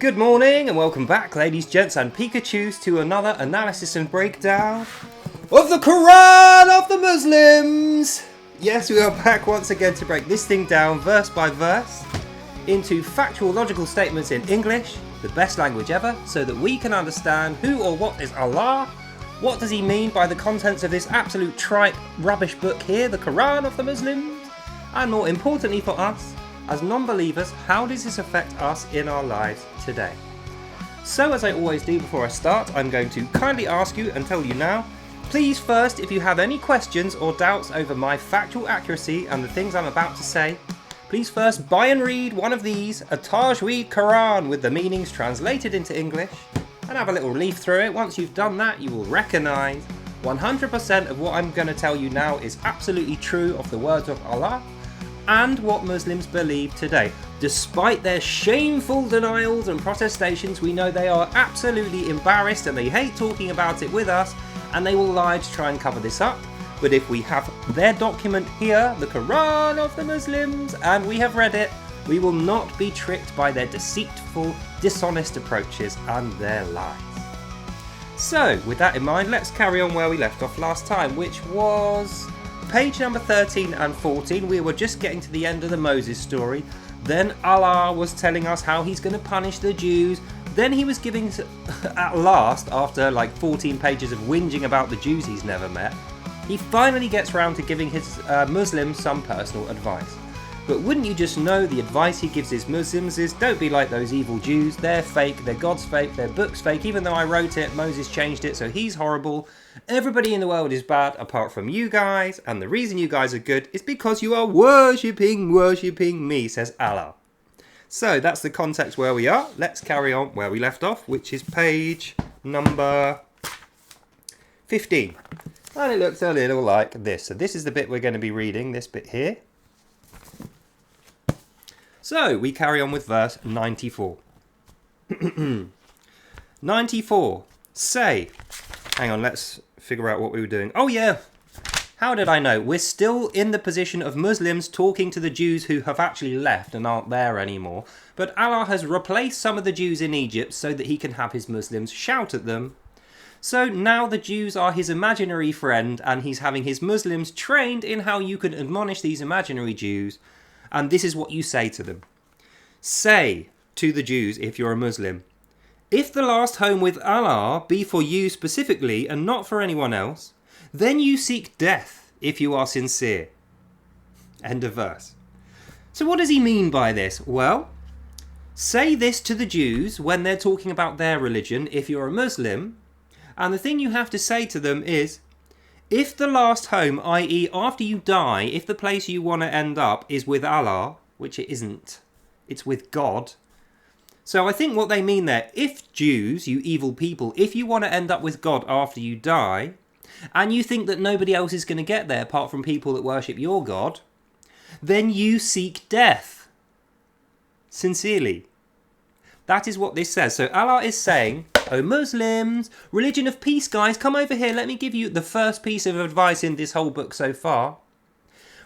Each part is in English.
Good morning and welcome back, ladies, gents and Pikachus, to another analysis and breakdown of the Quran of the Muslims. Yes, we are back once again to break this thing down verse by verse into factual, logical statements in English, the best language ever, so that we can understand who or what is Allah, what does he mean by the contents of this absolute tripe rubbish book here, the Quran of the Muslims, and more importantly for us, as non-believers, how does this affect us in our lives today? So as I always do before I start, I'm going to kindly ask you and tell you now, please first, if you have any questions or doubts over my factual accuracy and the things I'm about to say, please first buy and read one of these, a Tajweed Quran with the meanings translated into English, and have a little leaf through it. Once you've done that, you will recognise 100% of what I'm going to tell you now is absolutely true of the words of Allah, and what Muslims believe today. Despite their shameful denials and protestations, we know they are absolutely embarrassed and they hate talking about it with us, and they will lie to try and cover this up. But if we have their document here, the Quran of the Muslims, and we have read it, we will not be tricked by their deceitful, dishonest approaches and their lies. So, with that in mind, let's carry on where we left off last time, which was page number 13 and 14. We were just getting to the end of the Moses story. Then Allah was telling us how he's going to punish the Jews. Then he was giving, at last, after like 14 pages of whinging about the Jews he's never met, he finally gets round to giving his Muslims some personal advice. But wouldn't you just know, the advice he gives his Muslims is, don't be like those evil Jews. They're fake, their God's fake, their book's fake. Even though I wrote it, Moses changed it, so he's horrible. Everybody in the world is bad apart from you guys, and the reason you guys are good is because you are worshipping me, says Allah. So that's the context where we are. Let's carry on where we left off, which is page number 15. And it looks a little like this. So this is the bit we're going to be reading, this bit here. So we carry on with verse 94. 94. Say. Hang on, let's figure out what we were doing. Oh yeah, how did I know? We're still in the position of Muslims talking to the Jews who have actually left and aren't there anymore. But Allah has replaced some of the Jews in Egypt so that he can have his Muslims shout at them. So now the Jews are his imaginary friend, and he's having his Muslims trained in how you can admonish these imaginary Jews. And this is what you say to them. Say to the Jews, if you're a Muslim, if the last home with Allah be for you specifically and not for anyone else, then you seek death if you are sincere. End of verse. So what does he mean by this? Well, say this to the Jews when they're talking about their religion if you're a Muslim, and the thing you have to say to them is, if the last home, i.e. after you die, if the place you want to end up is with Allah, which it isn't, it's with God. So I think what they mean there, if Jews, you evil people, if you want to end up with God after you die, and you think that nobody else is going to get there apart from people that worship your God, then you seek death. Sincerely. That is what this says. So Allah is saying, oh Muslims, religion of peace guys, come over here, let me give you the first piece of advice in this whole book so far.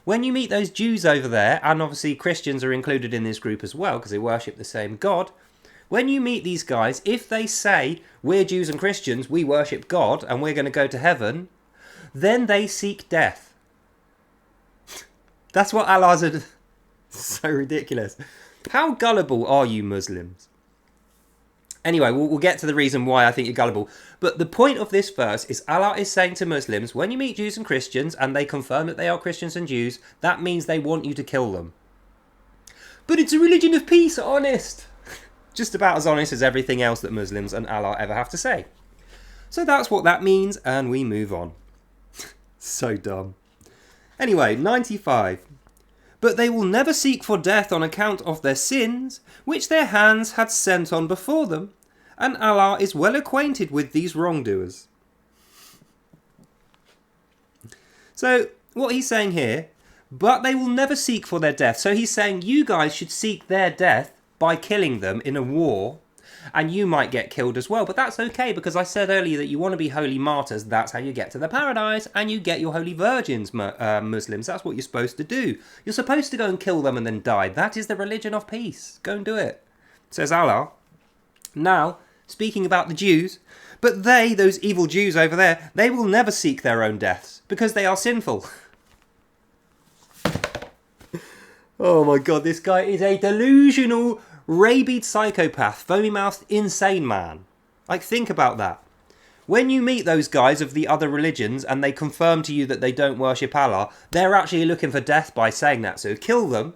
When you meet those Jews over there, and obviously Christians are included in this group as well because they worship the same God, when you meet these guys, if they say, we're Jews and Christians, we worship God and we're going to go to heaven, then they seek death. That's what Allah said. So ridiculous. How gullible are you Muslims? Anyway, we'll get to the reason why I think you're gullible. But the point of this verse is Allah is saying to Muslims, when you meet Jews and Christians and they confirm that they are Christians and Jews, that means they want you to kill them. But it's a religion of peace, honest. Just about as honest as everything else that Muslims and Allah ever have to say. So that's what that means, and we move on. So dumb. Anyway, 95. But they will never seek for death on account of their sins, which their hands had sent on before them, and Allah is well acquainted with these wrongdoers. So, what he's saying here, but they will never seek for their death. So he's saying you guys should seek their death by killing them in a war, and you might get killed as well, but that's okay because I said earlier that you want to be holy martyrs. That's how you get to the paradise, and you get your holy virgins, Muslims. That's what you're supposed to do. You're supposed to go and kill them and then die. That is the religion of peace. Go and do it, says Allah. Now, speaking about the Jews, but they, those evil Jews over there, they will never seek their own deaths because they are sinful. Oh my god, this guy is a delusional, rabid psychopath, foamy-mouthed, insane man. Like, think about that. When you meet those guys of the other religions and they confirm to you that they don't worship Allah, they're actually looking for death by saying that, so kill them.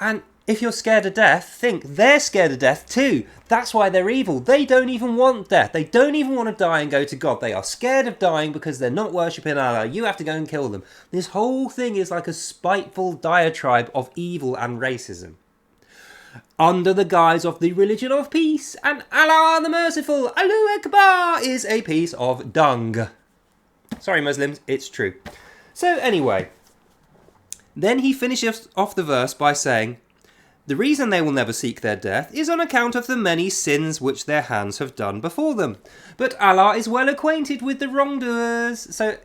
And if you're scared of death, think they're scared of death too. That's why they're evil. They don't even want death. They don't even want to die and go to God. They are scared of dying because they're not worshipping Allah. You have to go and kill them. This whole thing is like a spiteful diatribe of evil and racism, under the guise of the religion of peace, and Allah the Merciful, Allahu Akbar, is a piece of dung. Sorry Muslims, it's true. So anyway, then he finishes off the verse by saying, the reason they will never seek their death is on account of the many sins which their hands have done before them. But Allah is well acquainted with the wrongdoers. So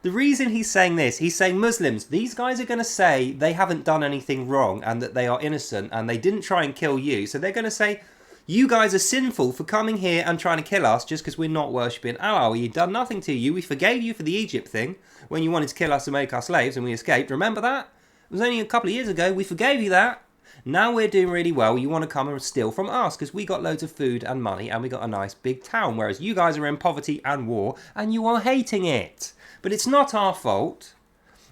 the reason he's saying this, he's saying Muslims, these guys are going to say they haven't done anything wrong and that they are innocent and they didn't try and kill you. So they're going to say, you guys are sinful for coming here and trying to kill us just because we're not worshipping Allah. We've done nothing to you. We forgave you for the Egypt thing when you wanted to kill us and make us slaves and we escaped. Remember that? It was only a couple of years ago. We forgave you that. Now we're doing really well. You want to come and steal from us because we got loads of food and money and we got a nice big town. Whereas you guys are in poverty and war and you are hating it. But it's not our fault,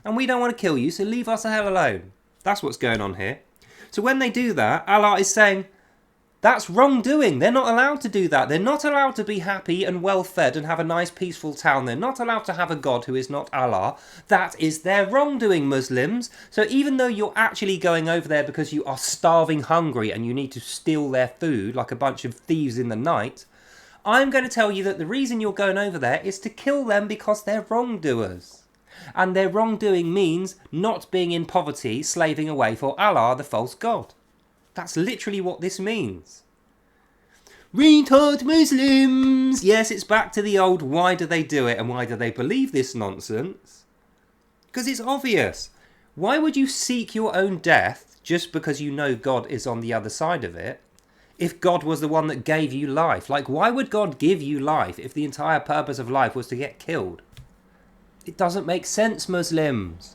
and we don't want to kill you, so leave us the hell alone. That's what's going on here. So when they do that, Allah is saying, that's wrongdoing. They're not allowed to do that. They're not allowed to be happy and well-fed and have a nice peaceful town. They're not allowed to have a God who is not Allah. That is their wrongdoing, Muslims. So even though you're actually going over there because you are starving hungry and you need to steal their food like a bunch of thieves in the night, I'm going to tell you that the reason you're going over there is to kill them because they're wrongdoers. And their wrongdoing means not being in poverty, slaving away for Allah, the false God. That's literally what this means. Retard Muslims! Yes, it's back to the old why do they do it and why do they believe this nonsense? Because it's obvious. Why would you seek your own death just because you know God is on the other side of it? If God was the one that gave you life. Like, why would God give you life if the entire purpose of life was to get killed? It doesn't make sense, Muslims.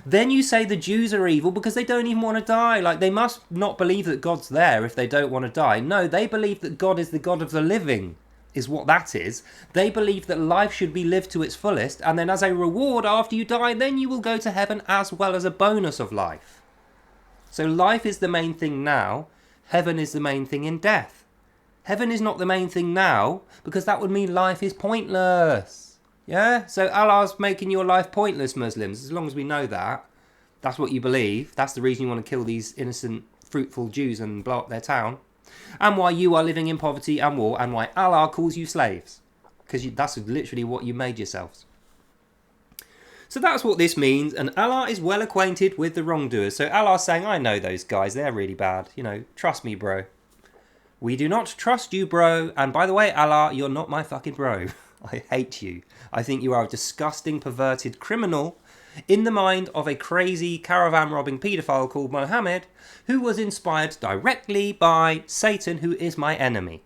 Then you say the Jews are evil because they don't even want to die. Like, they must not believe that God's there if they don't want to die. No, they believe that God is the God of the living, is what that is. They believe that life should be lived to its fullest, and then as a reward after you die, then you will go to heaven as well as a bonus of life. So life is the main thing now. Heaven is the main thing in death. Heaven is not the main thing now, because that would mean life is pointless. Yeah? So Allah's making your life pointless, Muslims, as long as we know that. That's what you believe. That's the reason you want to kill these innocent, fruitful Jews and blow up their town. And why you are living in poverty and war, and why Allah calls you slaves. Because that's literally what you made yourselves. So that's what this means, and Allah is well acquainted with the wrongdoers. So Allah's saying, I know those guys, they're really bad. You know, trust me, bro. We do not trust you, bro. And by the way, Allah, you're not my fucking bro. I hate you. I think you are a disgusting, perverted criminal in the mind of a crazy caravan-robbing paedophile called Mohammed, who was inspired directly by Satan, who is my enemy.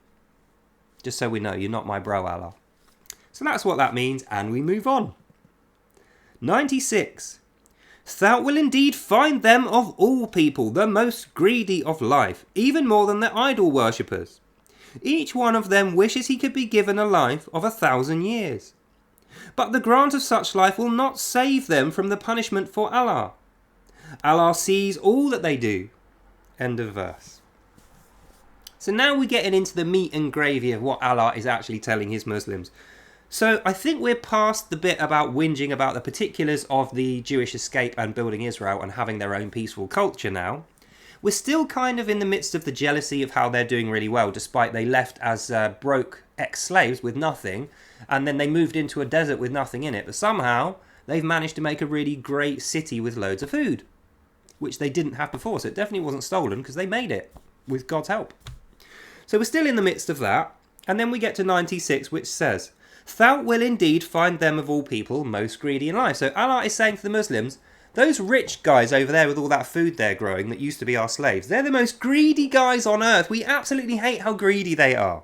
Just so we know, you're not my bro, Allah. So that's what that means, and we move on. 96. Thou will indeed find them of all people the most greedy of life, even more than the idol worshippers. Each one of them wishes he could be given a life of 1,000 years. But the grant of such life will not save them from the punishment for Allah. Allah sees all that they do. End of verse. So now we're getting into the meat and gravy of what Allah is actually telling his Muslims. So I think we're past the bit about whinging about the particulars of the Jewish escape and building Israel and having their own peaceful culture now. We're still kind of in the midst of the jealousy of how they're doing really well, despite they left as broke ex-slaves with nothing, and then they moved into a desert with nothing in it. But somehow they've managed to make a really great city with loads of food, which they didn't have before. So it definitely wasn't stolen because they made it with God's help. So we're still in the midst of that. And then we get to 96, which says, Thou will indeed find them of all people most greedy in life. So Allah is saying to the Muslims, Those rich guys over there with all that food they're growing that used to be our slaves, they're the most greedy guys on earth. We absolutely hate how greedy they are.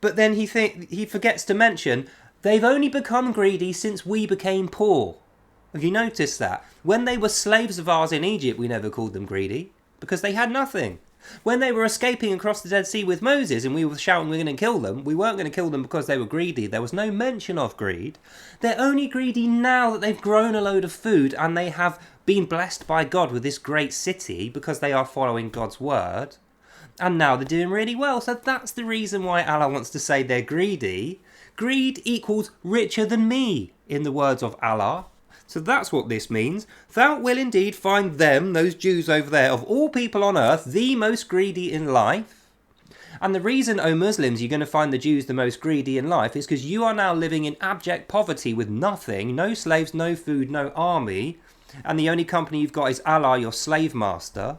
But then he forgets to mention, they've only become greedy since we became poor. Have you noticed that? When they were slaves of ours in Egypt, we never called them greedy, because they had nothing. When they were escaping across the Dead Sea with Moses and we were shouting we're going to kill them, we weren't going to kill them because they were greedy. There was no mention of greed. They're only greedy now that they've grown a load of food and they have been blessed by God with this great city because they are following God's word. And now they're doing really well. So that's the reason why Allah wants to say they're greedy. Greed equals richer than me, in the words of Allah. So that's what this means. Thou will indeed find them, those Jews over there, of all people on earth, the most greedy in life. And the reason, O Muslims, you're going to find the Jews the most greedy in life is because you are now living in abject poverty with nothing, no slaves, no food, no army. And the only company you've got is Allah, your slave master.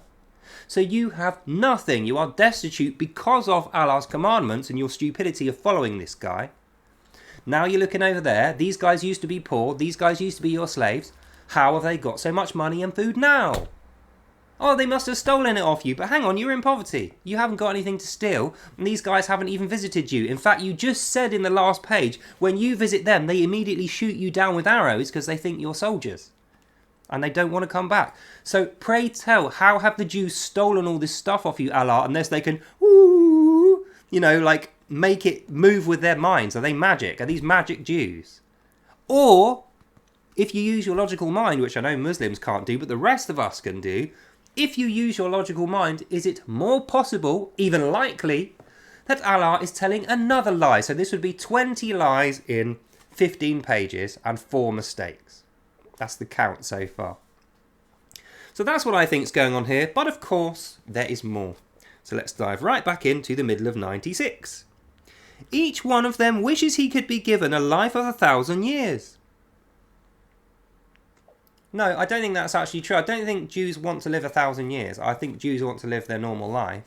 So you have nothing. You are destitute because of Allah's commandments and your stupidity of following this guy. Now you're looking over there. These guys used to be poor. These guys used to be your slaves. How have they got so much money and food now? Oh, they must have stolen it off you. But hang on, you're in poverty. You haven't got anything to steal. And these guys haven't even visited you. In fact, you just said in the last page, when you visit them, they immediately shoot you down with arrows because they think you're soldiers. And they don't want to come back. So pray tell, how have the Jews stolen all this stuff off you, Allah, unless they can, ooh, you know, like, make it move with their minds? Are they magic? Are these magic Jews? Or, if you use your logical mind, which I know Muslims can't do, but the rest of us can do, if you use your logical mind, is it more possible, even likely, that Allah is telling another lie? So this would be 20 lies in 15 pages and 4 mistakes. That's the count so far. So that's what I think is going on here, but of course, there is more. So let's dive right back into the middle of 96. Each one of them wishes he could be given a life of 1,000 years. No, I don't think that's actually true. I don't think Jews want to live 1,000 years. I think Jews want to live their normal life.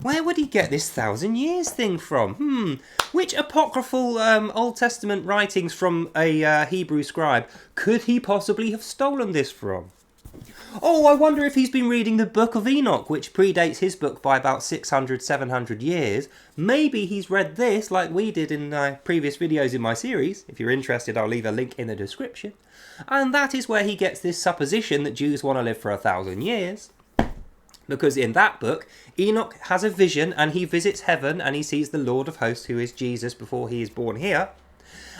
Where would he get this 1,000 years thing from? Which apocryphal Old Testament writings from a Hebrew scribe could he possibly have stolen this from? Oh, I wonder if he's been reading the Book of Enoch, which predates his book by about 600, 700 years. Maybe he's read this like we did in previous videos in my series. If you're interested, I'll leave a link in the description. And that is where he gets this supposition that Jews want to live for 1,000 years. Because in that book, Enoch has a vision and he visits heaven and he sees the Lord of hosts, who is Jesus, before he is born here.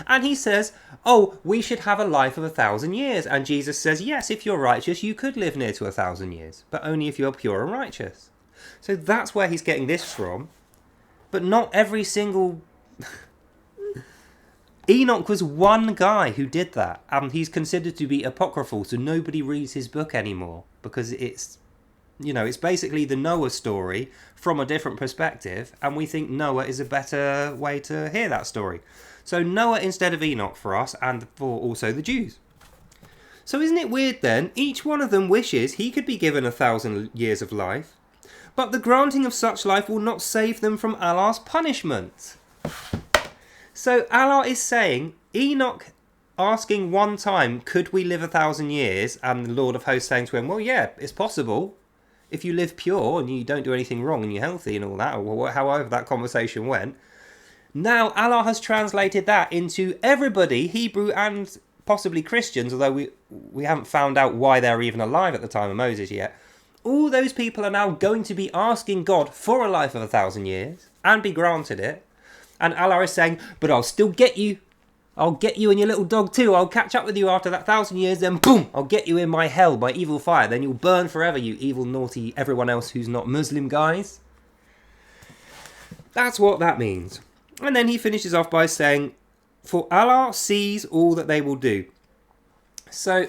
And he says, oh, we should have a life of 1,000 years. And Jesus says, yes, if you're righteous, you could live near to 1,000 years, but only if you're pure and righteous. So that's where he's getting this from. But not every single... Enoch was one guy who did that. And he's considered to be apocryphal, so nobody reads his book anymore. Because it's, you know, it's basically the Noah story from a different perspective. And we think Noah is a better way to hear that story. So Noah instead of Enoch for us, and for also the Jews. So isn't it weird then? Each one of them wishes he could be given 1,000 years of life, but the granting of such life will not save them from Allah's punishment. So Allah is saying, Enoch asking one time, could we live 1,000 years? And the Lord of hosts saying to him, well, yeah, it's possible. If you live pure and you don't do anything wrong and you're healthy and all that, or however that conversation went. Now Allah has translated that into everybody, Hebrew and possibly Christians, although we haven't found out why they're even alive at the time of Moses yet. All those people are now going to be asking God for a life of 1,000 years and be granted it. And Allah is saying, but I'll still get you. I'll get you and your little dog too. I'll catch up with you after that 1,000 years, then boom, I'll get you in my hell, my evil fire. Then you'll burn forever, you evil, naughty, everyone else who's not Muslim guys. That's what that means. And then he finishes off by saying, for Allah sees all that they will do. So,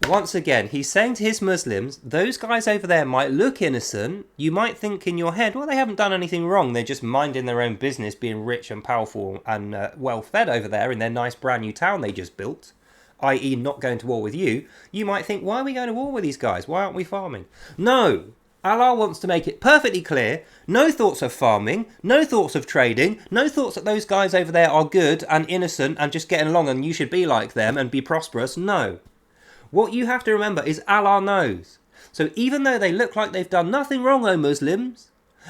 once again, he's saying to his Muslims, those guys over there might look innocent. You might think in your head, well, they haven't done anything wrong. They're just minding their own business, being rich and powerful and well-fed over there in their nice brand new town they just built, i.e. not going to war with you. You might think, why are we going to war with these guys? Why aren't we farming? No! Allah wants to make it perfectly clear, no thoughts of farming, no thoughts of trading, no thoughts that those guys over there are good and innocent and just getting along and you should be like them and be prosperous. No. What you have to remember is Allah knows. So even though they look like they've done nothing wrong, O Muslims,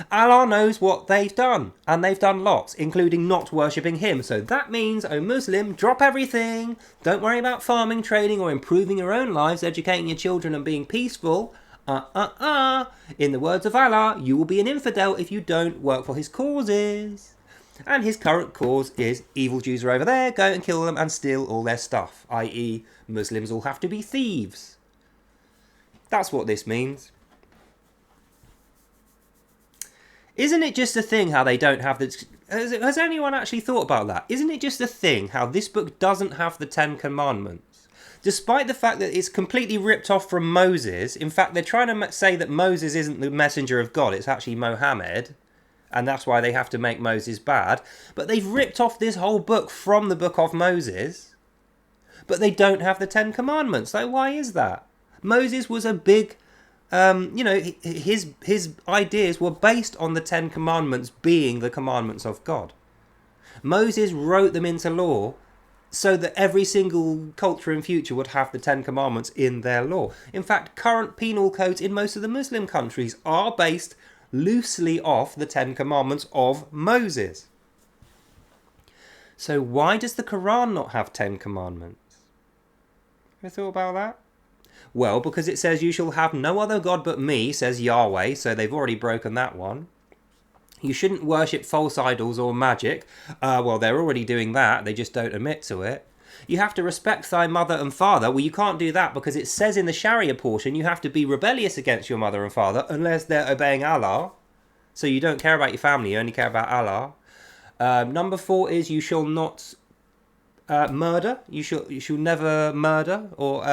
Allah knows what they've done, and they've done lots, including not worshipping him. So that means, O Muslim, drop everything. Don't worry about farming, trading, or improving your own lives, educating your children and being peaceful. In the words of Allah, you will be an infidel if you don't work for his causes. And his current cause is evil Jews are over there, go and kill them and steal all their stuff, i.e. Muslims all have to be thieves. That's what this means. Isn't it just a thing how they don't have the... Has anyone actually thought about that? Isn't it just a thing how this book doesn't have the 10 Commandments? Despite the fact that it's completely ripped off from Moses. In fact, they're trying to say that Moses isn't the messenger of God. It's actually Mohammed. And that's why they have to make Moses bad. But they've ripped off this whole book from the book of Moses. But they don't have the 10 Commandments. Like, why is that? Moses was a big... his ideas were based on the 10 Commandments being the commandments of God. Moses wrote them into law so that every single culture in future would have the 10 Commandments in their law. In fact, current penal codes in most of the Muslim countries are based loosely off the 10 Commandments of Moses. So why does the Quran not have 10 Commandments? Ever thought about that? Well, because it says you shall have no other God but me, says Yahweh, so they've already broken that one. You shouldn't worship false idols or magic. Well, they're already doing that, they just don't admit to it. You have to respect thy mother and father. Well, you can't do that because it says in the Sharia portion you have to be rebellious against your mother and father unless they're obeying Allah. So you don't care about your family, you only care about Allah. Number 4 is you shall not murder. You shall never murder. Or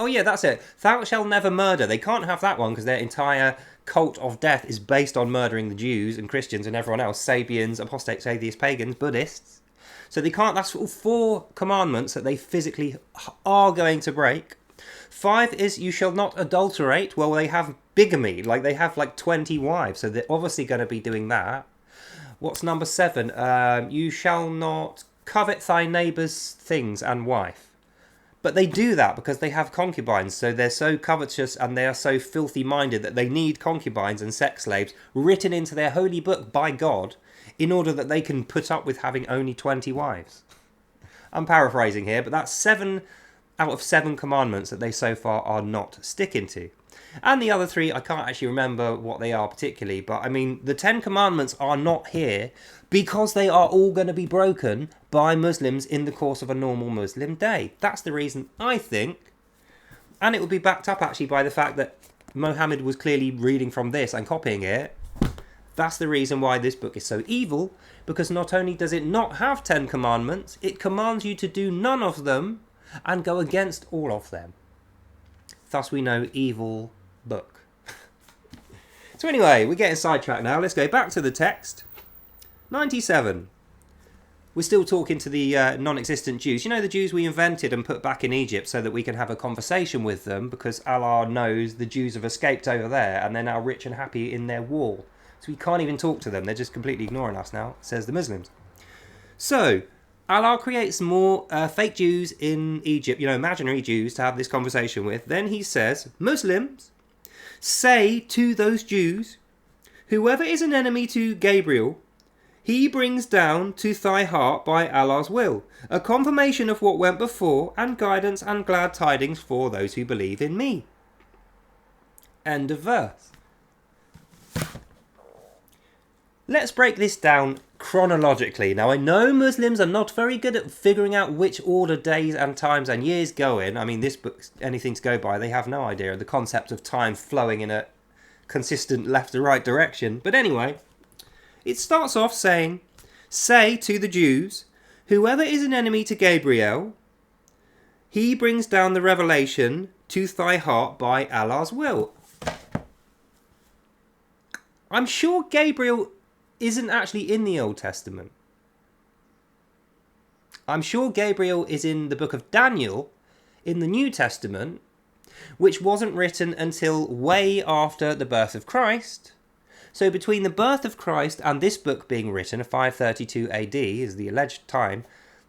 oh yeah, that's it. Thou shalt never murder. They can't have that one because their entire cult of death is based on murdering the Jews and Christians and everyone else. Sabians, apostates, atheists, pagans, Buddhists. So they can't. That's all 4 commandments that they physically are going to break. 5 is you shall not adulterate. Well, they have bigamy. Like they have like 20 wives. So they're obviously going to be doing that. What's number 7? You shall not covet thy neighbour's things and wife. But they do that because they have concubines, so they're so covetous and they are so filthy-minded that they need concubines and sex slaves written into their holy book by God in order that they can put up with having only 20 wives. I'm paraphrasing here, but that's 7 out of 7 commandments that they so far are not sticking to. And the other 3, I can't actually remember what they are particularly, but I mean, the 10 commandments are not here because they are all going to be broken by Muslims in the course of a normal Muslim day. That's the reason, I think. And it will be backed up actually by the fact that Mohammed was clearly reading from this and copying it. That's the reason why this book is so evil, because not only does it not have 10 commandments, it commands you to do none of them and go against all of them. Thus we know evil book. So anyway, we're getting sidetracked now. Let's go back to the text. 97. We're still talking to the non-existent Jews. You know, the Jews we invented and put back in Egypt so that we can have a conversation with them because Allah knows the Jews have escaped over there and they're now rich and happy in their wall. So we can't even talk to them. They're just completely ignoring us now, says the Muslims. So Allah creates more fake Jews in Egypt, imaginary Jews to have this conversation with. Then he says, Muslims, say to those Jews, whoever is an enemy to Gabriel, he brings down to thy heart by Allah's will, a confirmation of what went before and guidance and glad tidings for those who believe in me. End of verse. Let's break this down chronologically. Now, I know Muslims are not very good at figuring out which order days and times and years go in. I mean, this book's anything to go by. They have no idea of the concept of time flowing in a consistent left to right direction. But anyway, it starts off saying, say to the Jews, whoever is an enemy to Gabriel, he brings down the revelation to thy heart by Allah's will. I'm sure Gabriel isn't actually in the Old Testament. I'm sure Gabriel is in the book of Daniel in the New Testament, which wasn't written until way after the birth of Christ. So between the birth of Christ and this book being written, 532 AD is the alleged time,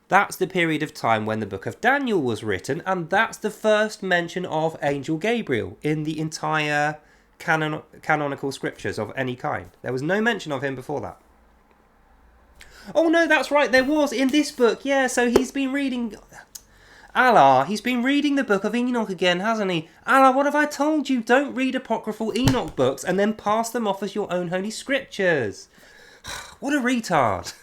That's the period of time when the book of Daniel was written, and that's the first mention of Angel Gabriel in the entire canonical scriptures of any kind. There was no mention of him before that. Oh no, that's right, there was in this book. Yeah, so he's been reading... Allah, he's been reading the book of Enoch again, hasn't he? Allah, what have I told you? Don't read apocryphal Enoch books and then pass them off as your own holy scriptures. What a retard.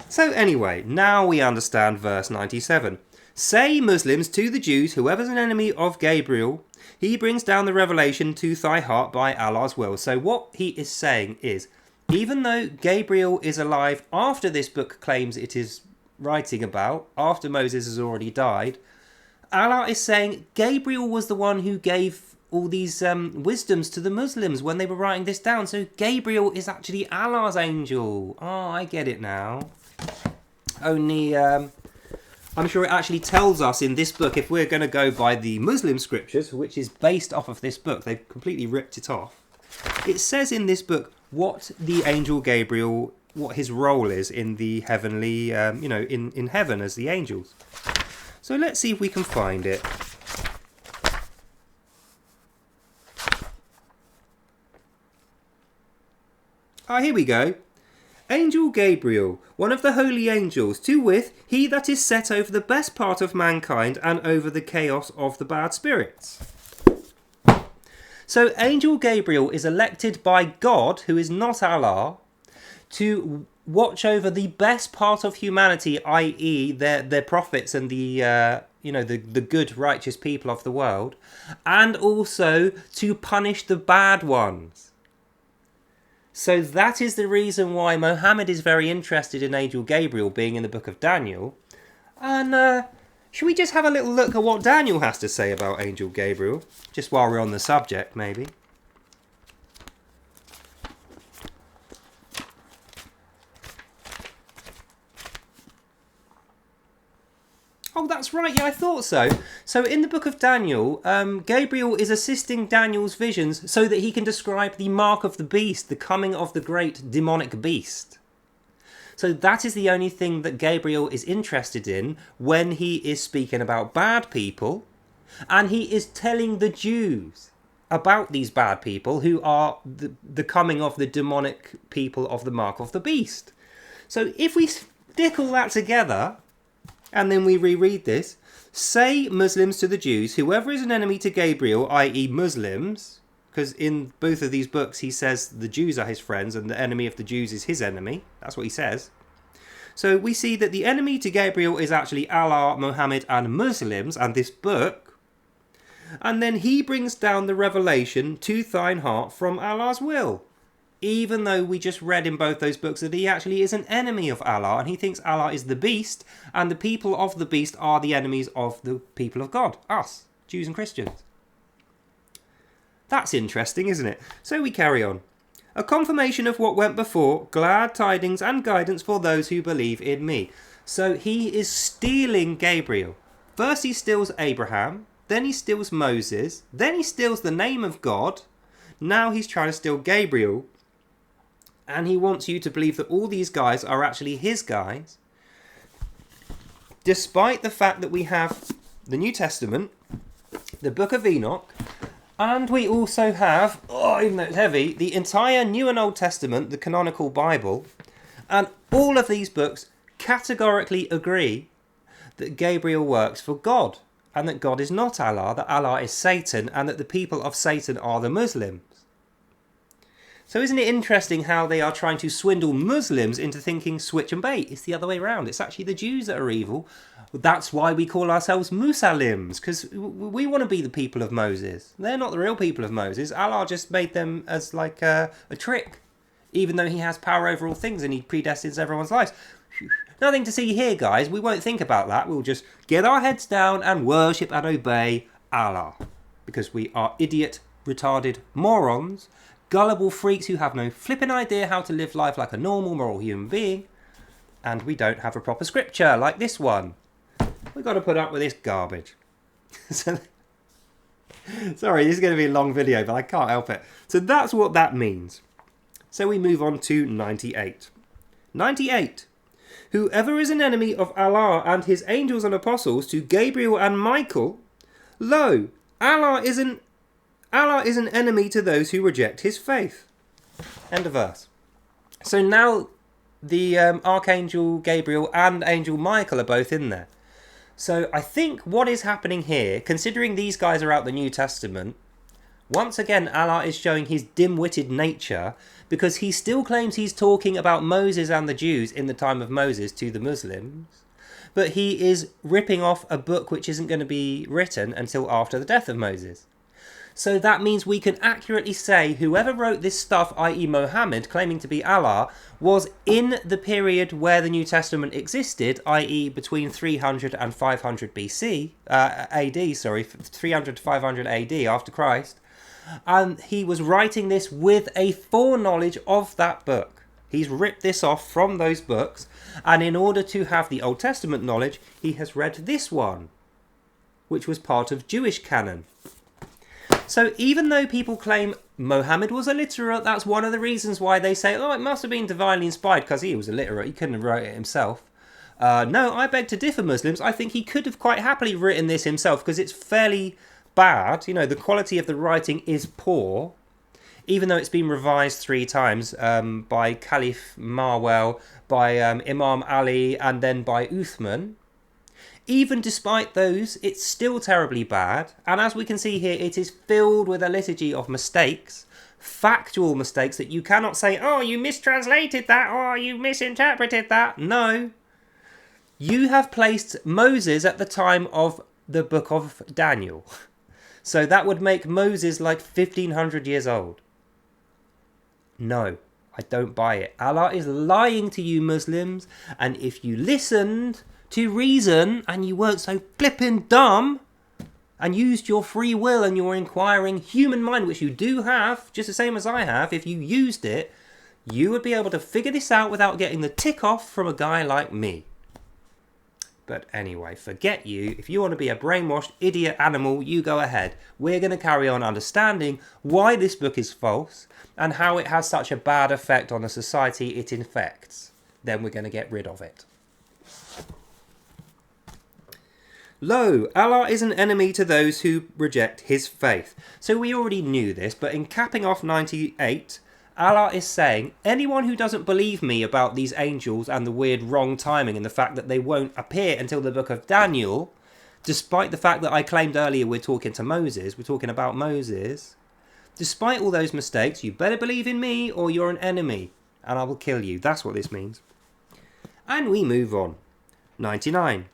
So anyway, now we understand verse 97. Say, Muslims, to the Jews, whoever's an enemy of Gabriel, he brings down the revelation to thy heart by Allah's will. So what he is saying is, even though Gabriel is alive after this book claims it is writing about, after Moses has already died, Allah is saying Gabriel was the one who gave all these wisdoms to the Muslims when they were writing this down. So Gabriel is actually Allah's angel. Oh, I get it now. Only, I'm sure it actually tells us in this book, if we're going to go by the Muslim scriptures, which is based off of this book, they've completely ripped it off. It says in this book what the angel Gabriel, what his role is in the heavenly, in heaven as the angels. So let's see if we can find it. Here we go. Angel Gabriel, one of the holy angels, to wit, he that is set over the best part of mankind and over the chaos of the bad spirits. So Angel Gabriel is elected by God, who is not Allah, to watch over the best part of humanity, i.e. their prophets and the good, righteous people of the world, and also to punish the bad ones. So that is the reason why Mohammed is very interested in Angel Gabriel being in the book of Daniel. And should we just have a little look at what Daniel has to say about Angel Gabriel? Just while we're on the subject, maybe. Oh, that's right. Yeah, I thought so. So in the book of Daniel, Gabriel is assisting Daniel's visions so that he can describe the mark of the beast, the coming of the great demonic beast. So that is the only thing that Gabriel is interested in when he is speaking about bad people. And he is telling the Jews about these bad people who are the coming of the demonic people of the mark of the beast. So if we stick all that together... and then we reread this. Say, Muslims, to the Jews, whoever is an enemy to Gabriel, i.e. Muslims, because in both of these books he says the Jews are his friends and the enemy of the Jews is his enemy. That's what he says. So we see that the enemy to Gabriel is actually Allah, Muhammad and Muslims and this book. And then he brings down the revelation to thine heart from Allah's will. Even though we just read in both those books that he actually is an enemy of Allah and he thinks Allah is the beast and the people of the beast are the enemies of the people of God, us, Jews and Christians. That's interesting, isn't it? So we carry on. A confirmation of what went before, glad tidings and guidance for those who believe in me. So he is stealing Gabriel. First he steals Abraham, then he steals Moses, then he steals the name of God. Now he's trying to steal Gabriel. And he wants you to believe that all these guys are actually his guys. Despite the fact that we have the New Testament, the Book of Enoch, and we also have, even though it's heavy, the entire New and Old Testament, the canonical Bible. And all of these books categorically agree that Gabriel works for God. And that God is not Allah, that Allah is Satan, and that the people of Satan are the Muslims. So isn't it interesting how they are trying to swindle Muslims into thinking switch and bait? It's the other way around. It's actually the Jews that are evil. That's why we call ourselves Muslims, because we want to be the people of Moses. They're not the real people of Moses. Allah just made them as like a trick, even though he has power over all things and he predestines everyone's lives. Nothing to see here, guys. We won't think about that. We'll just get our heads down and worship and obey Allah, because we are idiot, retarded morons, gullible freaks who have no flipping idea how to live life like a normal moral human being, and we don't have a proper scripture like this one. We've got to put up with this garbage. Sorry, this is going to be a long video, but I can't help it. So that's what that means. So we move on to 98. 98. Whoever is an enemy of Allah and his angels and apostles, to Gabriel and Michael, lo, Allah is an enemy to those who reject his faith. End of verse. So now the Archangel Gabriel and Angel Michael are both in there. So I think what is happening here, considering these guys are out the New Testament, once again Allah is showing his dim-witted nature, because he still claims he's talking about Moses and the Jews in the time of Moses to the Muslims, but he is ripping off a book which isn't going to be written until after the death of Moses. So that means we can accurately say whoever wrote this stuff, i.e. Mohammed, claiming to be Allah, was in the period where the New Testament existed, i.e. between 300 and 500 BC, AD, sorry, 300 to 500 AD after Christ, and he was writing this with a foreknowledge of that book. He's ripped this off from those books, and in order to have the Old Testament knowledge, he has read this one, which was part of Jewish canon. So even though people claim Mohammed was illiterate, that's one of the reasons why they say, oh, it must have been divinely inspired, because he was illiterate, he couldn't have wrote it himself. No, I beg to differ, Muslims. I think he could have quite happily written this himself, because it's fairly bad. You know, the quality of the writing is poor, even though it's been revised 3 times by Caliph Marwell, by Imam Ali, and then by Uthman. Even despite those, it's still terribly bad, and as we can see here, it is filled with a liturgy of mistakes, factual mistakes that you cannot say, oh, you mistranslated that, or you misinterpreted that. No. You have placed Moses at the time of the book of Daniel. So that would make Moses like 1500 years old. No, I don't buy it. Allah is lying to you, Muslims, and if you listened to reason and you weren't so flippin' dumb and used your free will and your inquiring human mind, which you do have, just the same as I have, if you used it, you would be able to figure this out without getting the tick off from a guy like me. But anyway, forget you. If you want to be a brainwashed idiot animal, you go ahead. We're going to carry on understanding why this book is false and how it has such a bad effect on the society it infects. Then we're going to get rid of it. Lo, Allah is an enemy to those who reject his faith. So we already knew this, but in capping off 98, Allah is saying, anyone who doesn't believe me about these angels and the weird wrong timing and the fact that they won't appear until the book of Daniel, despite the fact that I claimed earlier we're talking about Moses, despite all those mistakes, you better believe in me or you're an enemy and I will kill you. That's what this means. And we move on. 99.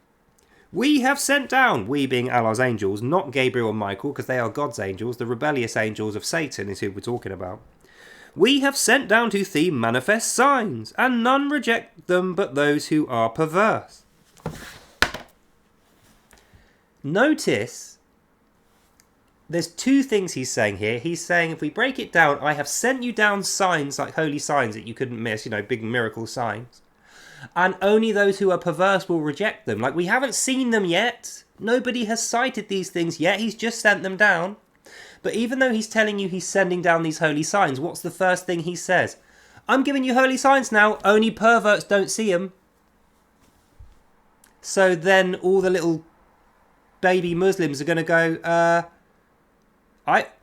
We have sent down, we being Allah's angels, not Gabriel and Michael, because they are God's angels. The rebellious angels of Satan is who we're talking about. We have sent down to thee manifest signs, and none reject them but those who are perverse. Notice, there's 2 things he's saying here. He's saying, if we break it down, I have sent you down signs like holy signs that you couldn't miss, big miracle signs. And only those who are perverse will reject them. Like, we haven't seen them yet. Nobody has cited these things yet. He's just sent them down. But even though he's telling you he's sending down these holy signs, what's the first thing he says? I'm giving you holy signs now. Only perverts don't see them. So then all the little baby Muslims are going to go,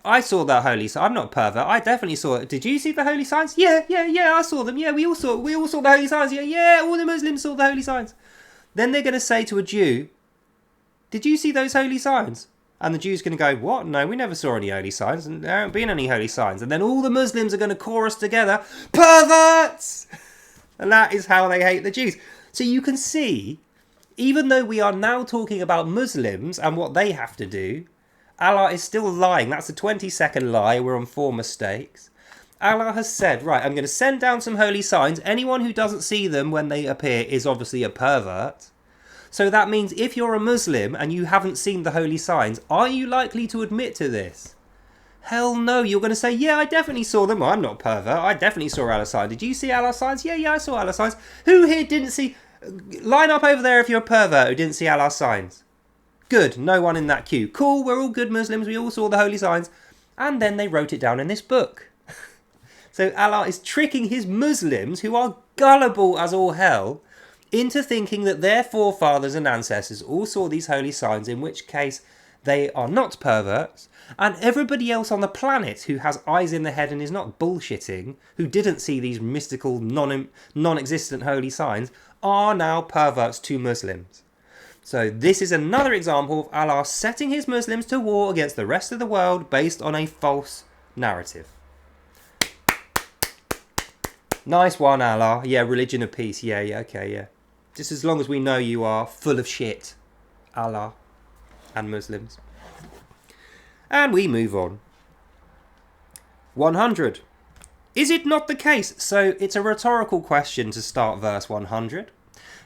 I saw that holy sign. I'm not a pervert. I definitely saw it. Did you see the holy signs? Yeah, I saw them. Yeah, we all saw the holy signs. Yeah, all the Muslims saw the holy signs. Then they're going to say to a Jew, did you see those holy signs? And the Jew's going to go, what? No, we never saw any holy signs. And there haven't been any holy signs. And then all the Muslims are going to chorus together, perverts! And that is how they hate the Jews. So you can see, even though we are now talking about Muslims and what they have to do, Allah is still lying. That's a 20-second lie. We're on 4 mistakes. Allah has said, right, I'm going to send down some holy signs. Anyone who doesn't see them when they appear is obviously a pervert. So that means if you're a Muslim and you haven't seen the holy signs, are you likely to admit to this? Hell no. You're going to say, yeah, I definitely saw them. I'm not a pervert. I definitely saw Allah's signs. Did you see Allah's signs? Yeah, I saw Allah's signs. Who here didn't see? Line up over there if you're a pervert who didn't see Allah's signs. Good, no one in that queue. Cool, we're all good Muslims, we all saw the holy signs. And then they wrote it down in this book. So Allah is tricking his Muslims, who are gullible as all hell, into thinking that their forefathers and ancestors all saw these holy signs, in which case they are not perverts, and everybody else on the planet who has eyes in the head and is not bullshitting, who didn't see these mystical, non-existent holy signs, are now perverts to Muslims. So this is another example of Allah setting his Muslims to war against the rest of the world based on a false narrative. Nice one, Allah. Yeah, religion of peace. Yeah, okay, yeah. Just as long as we know you are full of shit, Allah and Muslims. And we move on. 100. Is it not the case? So it's a rhetorical question to start verse 100.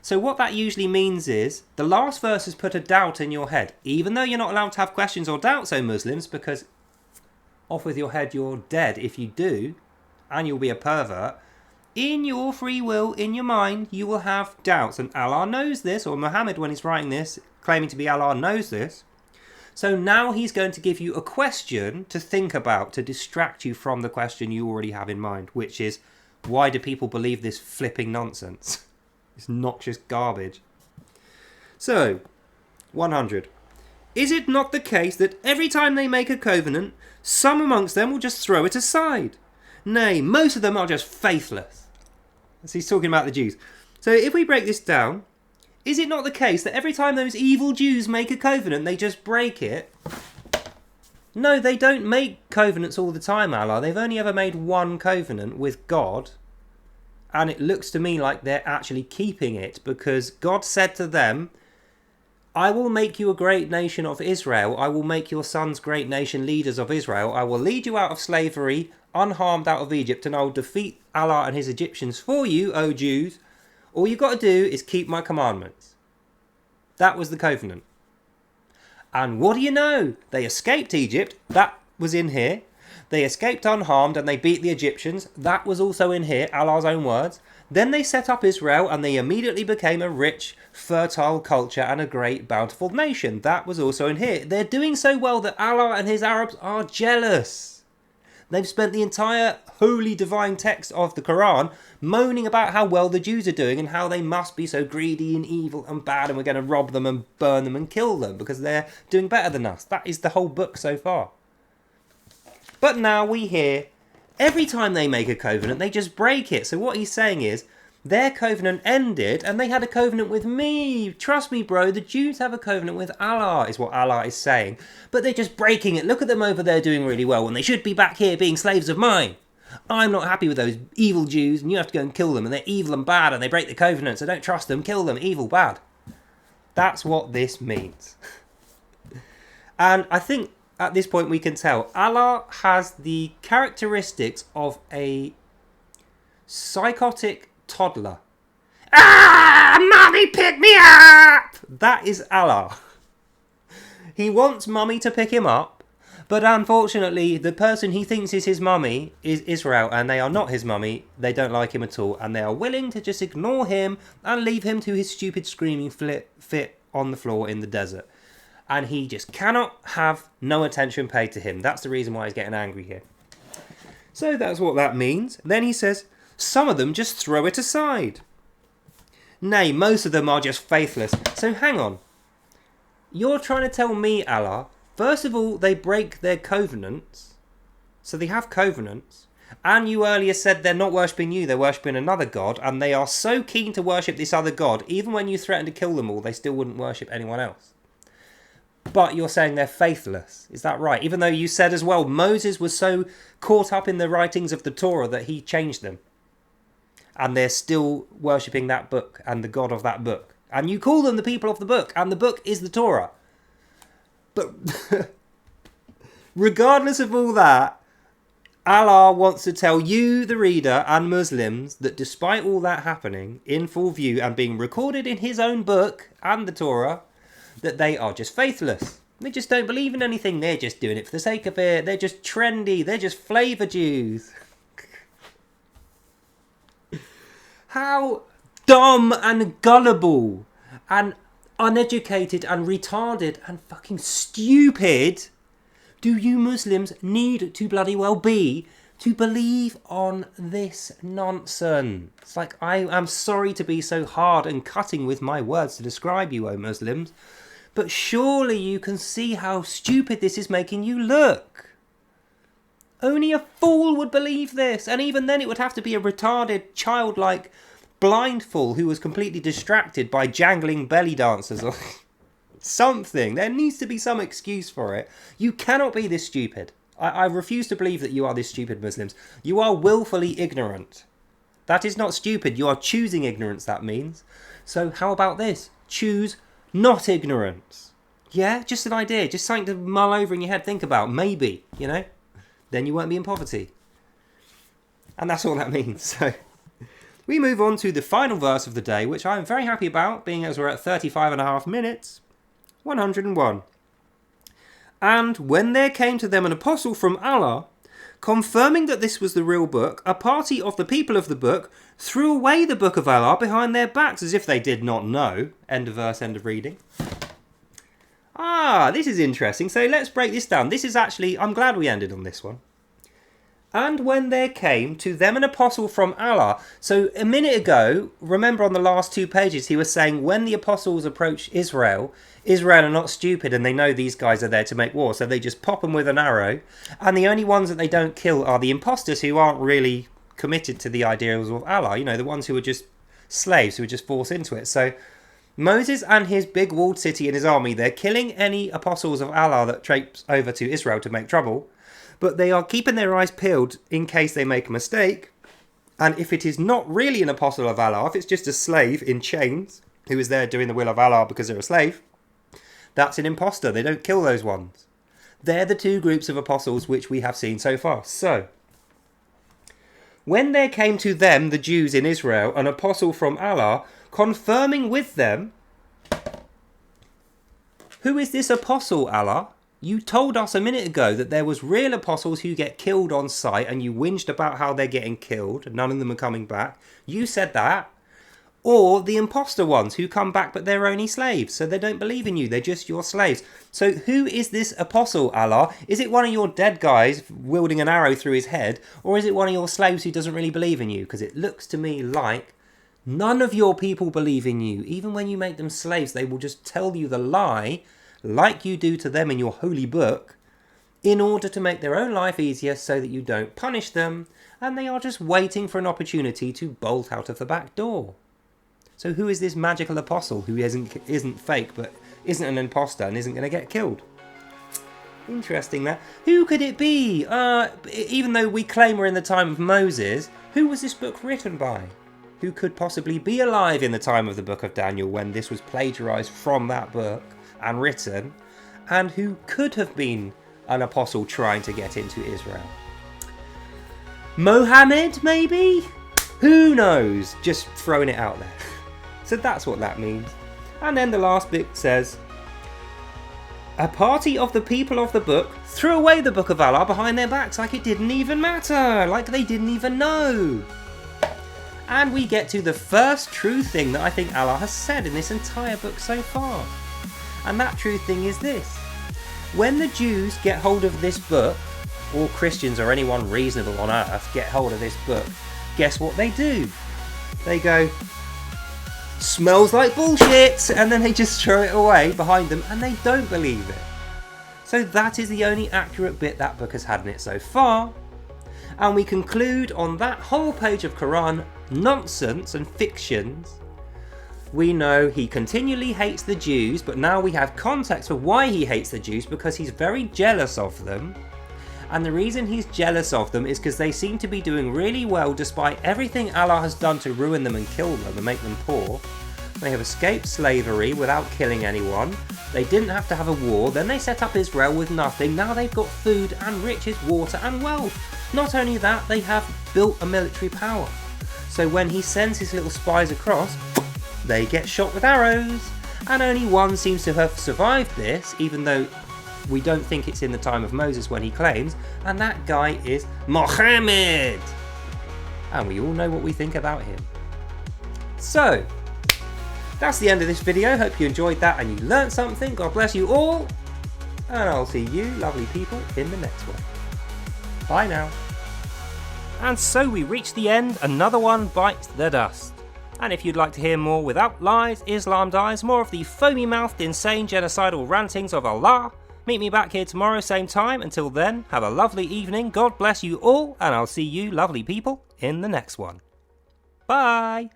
So what that usually means is the last verse has put a doubt in your head. Even though you're not allowed to have questions or doubts, O Muslims, because off with your head, you're dead if you do, and you'll be a pervert. In your free will, in your mind, you will have doubts. And Allah knows this, or Mohammed, when he's writing this, claiming to be Allah, knows this. So now he's going to give you a question to think about, to distract you from the question you already have in mind, which is, why do people believe this flipping nonsense? It's not just garbage. So, 100. Is it not the case that every time they make a covenant, some amongst them will just throw it aside? Nay, most of them are just faithless. So he's talking about the Jews. So if we break this down, is it not the case that every time those evil Jews make a covenant, they just break it? No, they don't make covenants all the time, Allah. They've only ever made one covenant with God. And it looks to me like they're actually keeping it, because God said to them, I will make you a great nation of Israel. I will make your sons great nation leaders of Israel. I will lead you out of slavery, unharmed out of Egypt, and I will defeat Allah and his Egyptians for you, O Jews. All you've got to do is keep my commandments. That was the covenant. And what do you know? They escaped Egypt. That was in here. They escaped unharmed and they beat the Egyptians. That was also in here, Allah's own words. Then they set up Israel and they immediately became a rich, fertile culture and a great, bountiful nation. That was also in here. They're doing so well that Allah and his Arabs are jealous. They've spent the entire holy divine text of the Quran moaning about how well the Jews are doing and how they must be so greedy and evil and bad, and we're going to rob them and burn them and kill them because they're doing better than us. That is the whole book so far. But now we hear every time they make a covenant, they just break it. So what he's saying is, their covenant ended and they had a covenant with me. Trust me, bro, the Jews have a covenant with Allah, is what Allah is saying. But they're just breaking it. Look at them over there doing really well when they should be back here being slaves of mine. I'm not happy with those evil Jews and you have to go and kill them. And they're evil and bad and they break the covenant, so don't trust them, kill them, evil, bad. That's what this means. And I think at this point we can tell Allah has the characteristics of a psychotic toddler. Ah, mummy, pick me up! That is Allah. He wants mummy to pick him up, but unfortunately the person he thinks is his mummy is Israel, and they are not his mummy. They don't like him at all, and they are willing to just ignore him and leave him to his stupid screaming fit on the floor in the desert. And he just cannot have no attention paid to him. That's the reason why he's getting angry here. So that's what that means. Then he says, some of them just throw it aside. Nay, most of them are just faithless. So hang on. You're trying to tell me, Allah, first of all, they break their covenants. So they have covenants. And you earlier said they're not worshipping you, they're worshipping another god. And they are so keen to worship this other god, even when you threaten to kill them all, they still wouldn't worship anyone else. But you're saying they're faithless. Is that right? Even though you said as well, Moses was so caught up in the writings of the Torah that he changed them. And they're still worshipping that book and the God of that book. And you call them the people of the book. And the book is the Torah. But regardless of all that, Allah wants to tell you, the reader, and Muslims that despite all that happening in full view and being recorded in his own book and the Torah, that they are just faithless. They just don't believe in anything. They're just doing it for the sake of it. They're just trendy. They're just flavour Jews. How dumb and gullible and uneducated and retarded and fucking stupid do you Muslims need to bloody well be to believe on this nonsense. Like, I am sorry to be so hard and cutting with my words to describe you, O Muslims, but surely you can see how stupid this is making you look. Only a fool would believe this, and even then it would have to be a retarded, childlike, blind fool who was completely distracted by jangling belly dancers or something. There needs to be some excuse for it. You cannot be this stupid. I refuse to believe that you are this stupid, Muslims. You are willfully ignorant. That is not stupid. You are choosing ignorance, that means. So how about this? Choose not ignorance. Yeah, just an idea. Just something to mull over in your head. Think about. Maybe, you know. Then you won't be in poverty. And that's all that means. So we move on to the final verse of the day, which I'm very happy about, being as we're at 35.5 minutes. 101. And when there came to them an apostle from Allah, confirming that this was the real book, a party of the people of the book threw away the book of Allah behind their backs as if they did not know. End of verse, end of reading. This is interesting. So let's break this down. This is actually, I'm glad we ended on this one. And when there came to them an apostle from Allah. So a minute ago, remember on the last 2 pages, he was saying when the apostles approach Israel are not stupid and they know these guys are there to make war. So they just pop them with an arrow. And the only ones that they don't kill are the imposters who aren't really committed to the ideals of Allah. You know, the ones who are just slaves, who are just forced into it. So Moses and his big walled city and his army, they're killing any apostles of Allah that traipse over to Israel to make trouble. But they are keeping their eyes peeled in case they make a mistake. And if it is not really an apostle of Allah, if it's just a slave in chains who is there doing the will of Allah because they're a slave, that's an imposter. They don't kill those ones. They're the 2 groups of apostles which we have seen so far. So, when there came to them, the Jews in Israel, an apostle from Allah, confirming with them, who is this apostle, Allah? You told us a minute ago that there was real apostles who get killed on sight and you whinged about how they're getting killed. None of them are coming back. You said that. Or the imposter ones who come back but they're only slaves. So they don't believe in you. They're just your slaves. So who is this apostle, Allah? Is it one of your dead guys wielding an arrow through his head? Or is it one of your slaves who doesn't really believe in you? Because it looks to me like none of your people believe in you. Even when you make them slaves, they will just tell you the lie like you do to them in your holy book, in order to make their own life easier so that you don't punish them, and they are just waiting for an opportunity to bolt out of the back door. So who is this magical apostle who isn't fake but isn't an imposter and isn't going to get killed? Interesting that. Who could it be? Even though we claim we're in the time of Moses, who was this book written by? Who could possibly be alive in the time of the book of Daniel when this was plagiarized from that book and written, and who could have been an apostle trying to get into Israel? Mohammed, maybe? Who knows? Just throwing it out there. So that's what that means. And then the last bit says, a party of the people of the book threw away the book of Allah behind their backs like it didn't even matter, like they didn't even know. And we get to the first true thing that I think Allah has said in this entire book so far. And that true thing is this. When the Jews get hold of this book, or Christians or anyone reasonable on earth get hold of this book, guess what they do? They go, smells like bullshit, and then they just throw it away behind them and they don't believe it. So that is the only accurate bit that book has had in it so far. And we conclude on that whole page of Quran nonsense and fictions. We know he continually hates the Jews, but now we have context for why he hates the Jews, because he's very jealous of them. And the reason he's jealous of them is because they seem to be doing really well despite everything Allah has done to ruin them and kill them and make them poor. They have escaped slavery without killing anyone. They didn't have to have a war. Then they set up Israel with nothing. Now they've got food and riches, water and wealth. Not only that, they have built a military power. So when he sends his little spies across, they get shot with arrows, and only one seems to have survived this, even though we don't think it's in the time of Moses when he claims, and that guy is Mohammed. And we all know what we think about him. So, that's the end of this video. Hope you enjoyed that and you learnt something. God bless you all, and I'll see you lovely people in the next one. Bye now. And so we reach the end, another one bites the dust. And if you'd like to hear more without lies, Islam dies, more of the foamy-mouthed, insane, genocidal rantings of Allah, meet me back here tomorrow, same time. Until then, have a lovely evening, God bless you all, and I'll see you lovely people in the next one. Bye!